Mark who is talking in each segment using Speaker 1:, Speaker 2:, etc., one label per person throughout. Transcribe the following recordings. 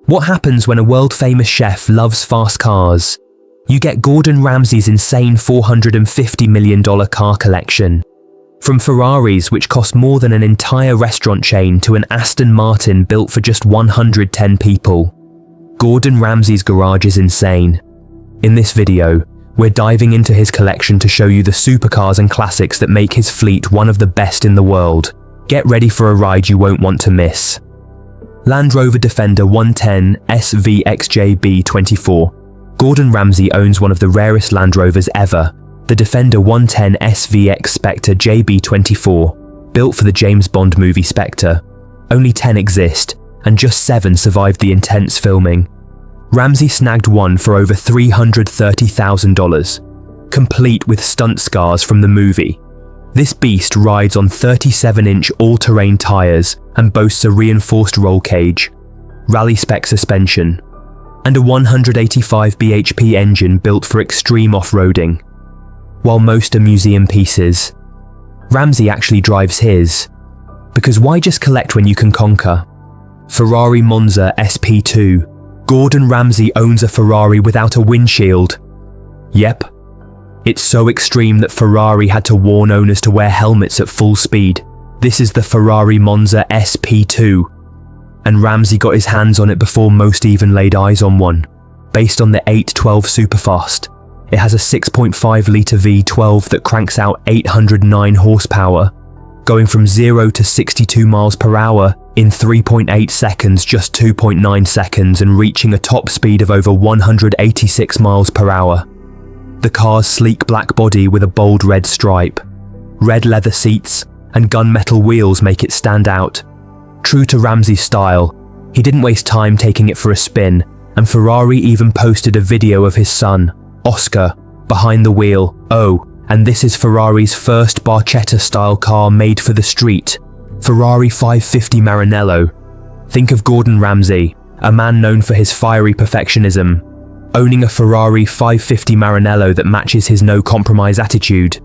Speaker 1: What happens when a world-famous chef loves fast cars? You get Gordon Ramsay's insane $450 million car collection. From Ferraris, which cost more than an entire restaurant chain, to an Aston Martin built for just 110 people. Gordon Ramsay's garage is insane. In this video, we're diving into his collection to show you the supercars and classics that make his fleet one of the best in the world. Get ready for a ride you won't want to miss. Land Rover Defender 110 SVXJB24. Gordon Ramsay owns one of the rarest Land Rovers ever, the Defender 110 SVX Spectre JB24, built for the James Bond movie Spectre. Only 10 exist, and just 7 survived the intense filming. Ramsay snagged one for over $330,000, complete with stunt scars from the movie. This beast rides on 37-inch all-terrain tyres and boasts a reinforced roll cage, rally-spec suspension, and a 185 bhp engine built for extreme off-roading. While most are museum pieces, Ramsay actually drives his. Because why just collect when you can conquer? Ferrari Monza SP2. Gordon Ramsay owns a Ferrari without a windshield. Yep. It's so extreme that Ferrari had to warn owners to wear helmets at full speed. This is the Ferrari Monza SP2. And Ramsay got his hands on it before most even laid eyes on one. Based on the 812 Superfast, it has a 6.5-litre V12 that cranks out 809 horsepower, going from 0 to 62 miles per hour in 3.8 seconds, just 2.9 seconds, and reaching a top speed of over 186 miles per hour. The car's sleek black body with a bold red stripe, red leather seats, and gunmetal wheels make it stand out. True to Ramsay's style, he didn't waste time taking it for a spin, and Ferrari even posted a video of his son, Oscar, behind the wheel. Oh, and this is Ferrari's first Barchetta-style car made for the street, Ferrari 550 Maranello. Think of Gordon Ramsay, a man known for his fiery perfectionism, owning a Ferrari 550 Maranello that matches his no-compromise attitude.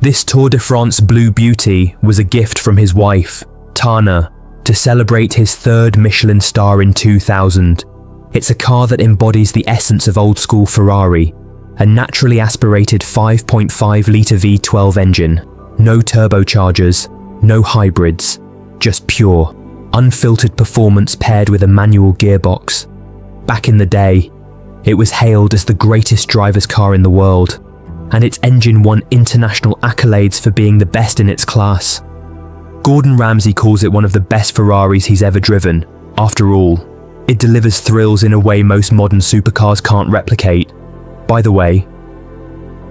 Speaker 1: This Tour de France Blue Beauty was a gift from his wife, Tana, to celebrate his 3rd Michelin star in 2000. It's a car that embodies the essence of old-school Ferrari, a naturally aspirated 5.5-litre V12 engine, no turbochargers, no hybrids, just pure, unfiltered performance paired with a manual gearbox. Back in the day, it was hailed as the greatest driver's car in the world, and its engine won international accolades for being the best in its class. Gordon Ramsay calls it one of the best Ferraris he's ever driven. After all, it delivers thrills in a way most modern supercars can't replicate. By the way,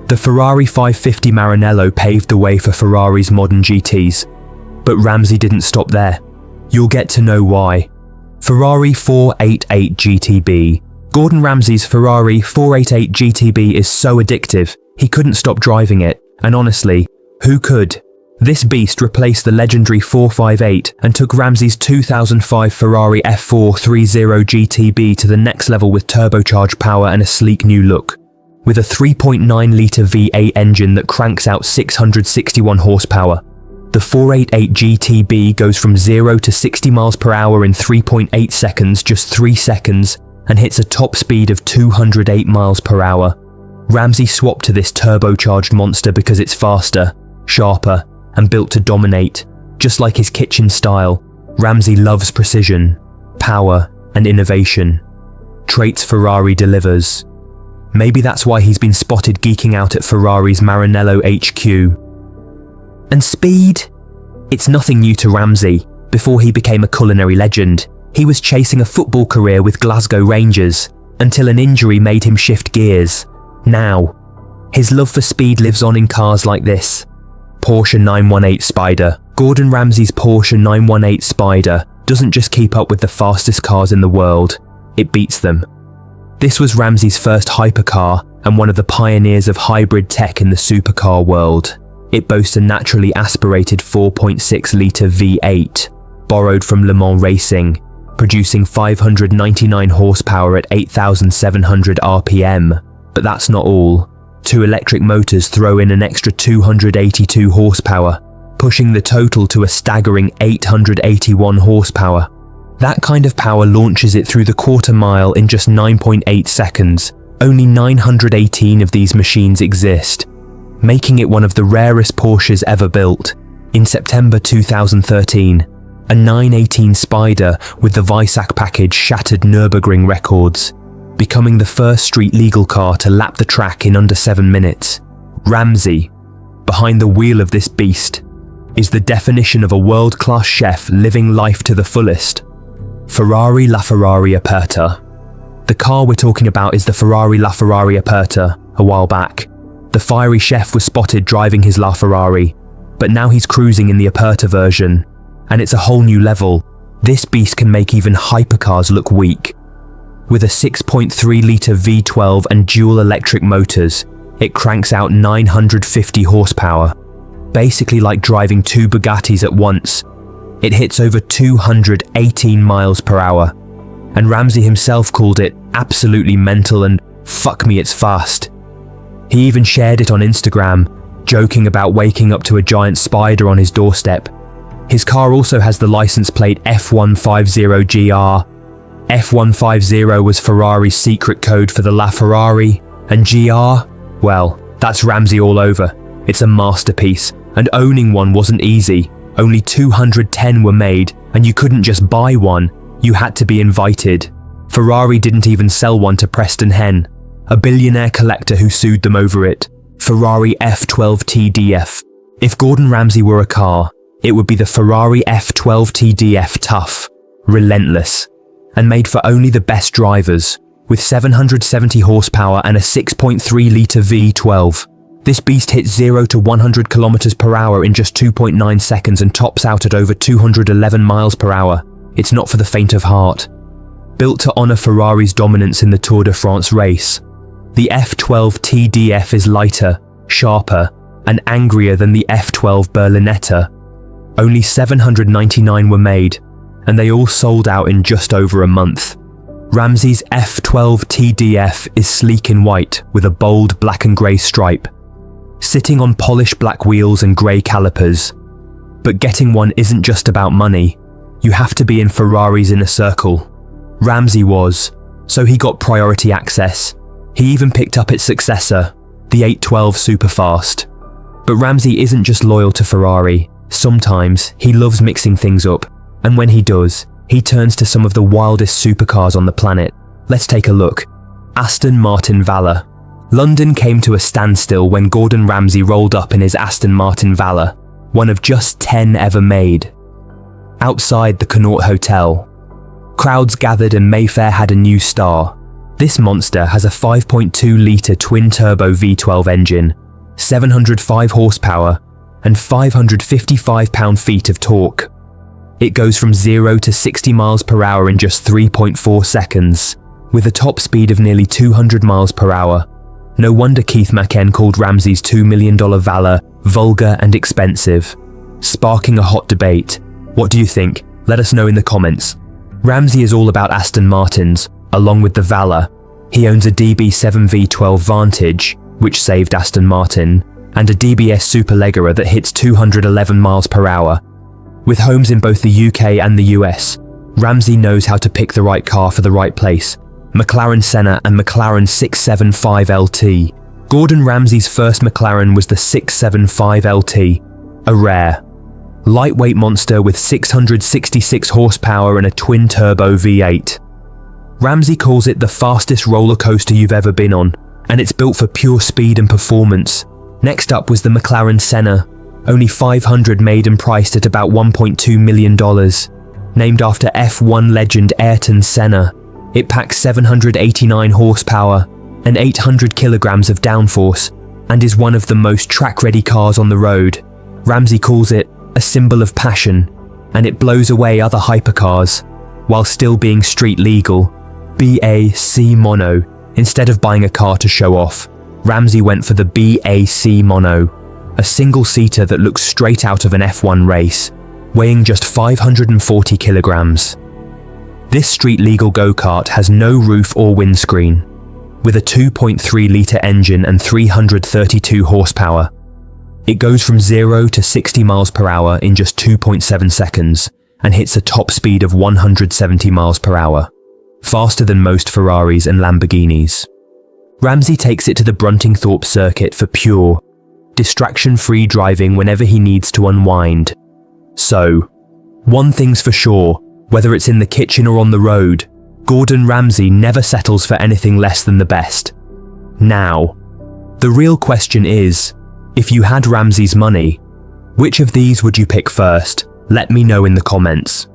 Speaker 1: the Ferrari 550 Maranello paved the way for Ferrari's modern GTs, but Ramsay didn't stop there. You'll get to know why. Ferrari 488 GTB. Gordon Ramsay's Ferrari 488 GTB is so addictive, he couldn't stop driving it, and honestly, who could? This beast replaced the legendary 458 and took Ramsay's 2005 Ferrari F430 GTB to the next level with turbocharged power and a sleek new look. With a 3.9-litre V8 engine that cranks out 661 horsepower, the 488 GTB goes from 0 to 60 miles per hour in 3.8 seconds, just 3 seconds, and hits a top speed of 208 miles per hour. Ramsay swapped to this turbocharged monster because it's faster, sharper, and built to dominate. Just like his kitchen style, Ramsay loves precision, power, and innovation. Traits Ferrari delivers. Maybe that's why he's been spotted geeking out at Ferrari's Maranello HQ. And speed? It's nothing new to Ramsay. Before he became a culinary legend, he was chasing a football career with Glasgow Rangers, until an injury made him shift gears. Now, his love for speed lives on in cars like this. Porsche 918 Spyder. Gordon Ramsay's Porsche 918 Spyder doesn't just keep up with the fastest cars in the world, it beats them. This was Ramsay's first hypercar and one of the pioneers of hybrid tech in the supercar world. It boasts a naturally aspirated 4.6-litre V8, borrowed from Le Mans racing, producing 599 horsepower at 8,700 RPM. But that's not all. 2 electric motors throw in an extra 282 horsepower, pushing the total to a staggering 881 horsepower. That kind of power launches it through the quarter mile in just 9.8 seconds. Only 918 of these machines exist, making it one of the rarest Porsches ever built. In September 2013, a 918 Spyder with the Weissach package shattered Nürburgring records, becoming the first street legal car to lap the track in under 7 minutes. Ramsey, behind the wheel of this beast, is the definition of a world-class chef living life to the fullest. Ferrari LaFerrari Aperta. The car we're talking about is the Ferrari LaFerrari Aperta. A while back, the fiery chef was spotted driving his LaFerrari, but now he's cruising in the Aperta version, and it's a whole new level. This beast can make even hypercars look weak. With a 6.3-litre V12 and dual electric motors, it cranks out 950 horsepower, basically like driving 2 Bugattis at once. It hits over 218 miles per hour, and Ramsey himself called it absolutely mental and fuck me it's fast. He even shared it on Instagram, joking about waking up to a giant Spyder on his doorstep. His car also has the license plate F150GR. F150 was Ferrari's secret code for the LaFerrari, and GR? Well, that's Ramsey all over. It's a masterpiece, and owning one wasn't easy. Only 210 were made, and you couldn't just buy one, you had to be invited. Ferrari didn't even sell one to Preston Hen, a billionaire collector who sued them over it. Ferrari F12 TDF. If Gordon Ramsay were a car, it would be the Ferrari F12 TDF Tough, relentless, and made for only the best drivers, with 770 horsepower and a 6.3-litre V12. This beast hits 0 to 100 kilometers per hour in just 2.9 seconds and tops out at over 211 miles per hour. It's not for the faint of heart. Built to honour Ferrari's dominance in the Tour de France race, the F12 TDF is lighter, sharper, and angrier than the F12 Berlinetta. Only 799 were made, and they all sold out in just over a month. Ramsey's F12 TDF is sleek in white with a bold black and grey stripe, sitting on polished black wheels and grey calipers. But getting one isn't just about money. You have to be in Ferrari's inner circle. Ramsey was, so he got priority access. He even picked up its successor, the 812 Superfast. But Ramsey isn't just loyal to Ferrari. Sometimes he loves mixing things up, and when he does, he turns to some of the wildest supercars on the planet. Let's take a look. Aston Martin Valor. London came to a standstill when Gordon Ramsay rolled up in his Aston Martin Valor, one of just 10 ever made. Outside the Connaught Hotel, crowds gathered and Mayfair had a new star. This monster has a 5.2-litre twin-turbo V12 engine, 705 horsepower, and 555 pound-feet of torque. It goes from 0 to 60 miles per hour in just 3.4 seconds, with a top speed of nearly 200 miles per hour. No wonder Keith McEwen called Ramsey's $2 million Valor vulgar and expensive, sparking a hot debate. What do you think? Let us know in the comments. Ramsey is all about Aston Martins, along with the Valor. He owns a DB7 V12 Vantage, which saved Aston Martin, and a DBS Superleggera that hits 211 miles per hour. With homes in both the UK and the US, Ramsey knows how to pick the right car for the right place. McLaren Senna and McLaren 675 LT. Gordon Ramsay's first McLaren was the 675 LT, a rare, lightweight monster with 666 horsepower and a twin-turbo V8. Ramsey calls it the fastest roller coaster you've ever been on, and it's built for pure speed and performance. Next up was the McLaren Senna, only 500 made and priced at about $1.2 million. Named after F1 legend Ayrton Senna, it packs 789 horsepower and 800 kilograms of downforce, and is one of the most track-ready cars on the road. Ramsey calls it a symbol of passion, and it blows away other hypercars, while still being street legal. BAC Mono. Instead of buying a car to show off, Ramsey went for the BAC Mono, a single-seater that looks straight out of an F1 race, weighing just 540 kilograms. This street-legal go-kart has no roof or windscreen, with a 2.3-litre engine and 332 horsepower. It goes from 0 to 60 miles per hour in just 2.7 seconds, and hits a top speed of 170 miles per hour, faster than most Ferraris and Lamborghinis. Ramsay takes it to the Bruntingthorpe circuit for pure, distraction-free driving whenever he needs to unwind. So, one thing's for sure, whether it's in the kitchen or on the road, Gordon Ramsay never settles for anything less than the best. Now, the real question is, if you had Ramsay's money, which of these would you pick first? Let me know in the comments.